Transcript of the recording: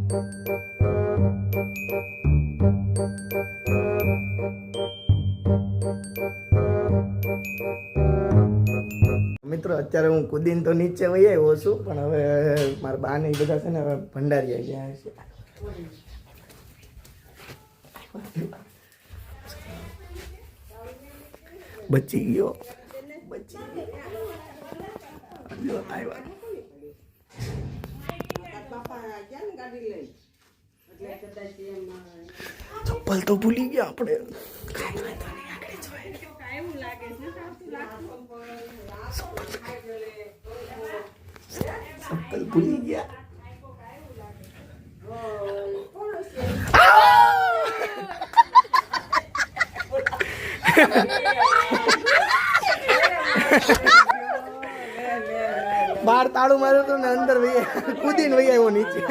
મિત્રો અત્યારે હું કુદીન તો નીચે વહી આવ્યો છું, પણ હવે મારા બા ને બધા છે ને હવે ભંડારી ગયા છે. બચી ગયો આવ્યા. ચપ્પલ તો ભૂલી ગયા આપણે. ચપ્પલ ભૂલી ગયા. બાર તાળું માર્યું હતું ને અંદર કૂદીને વહી આવ્યો નીચે.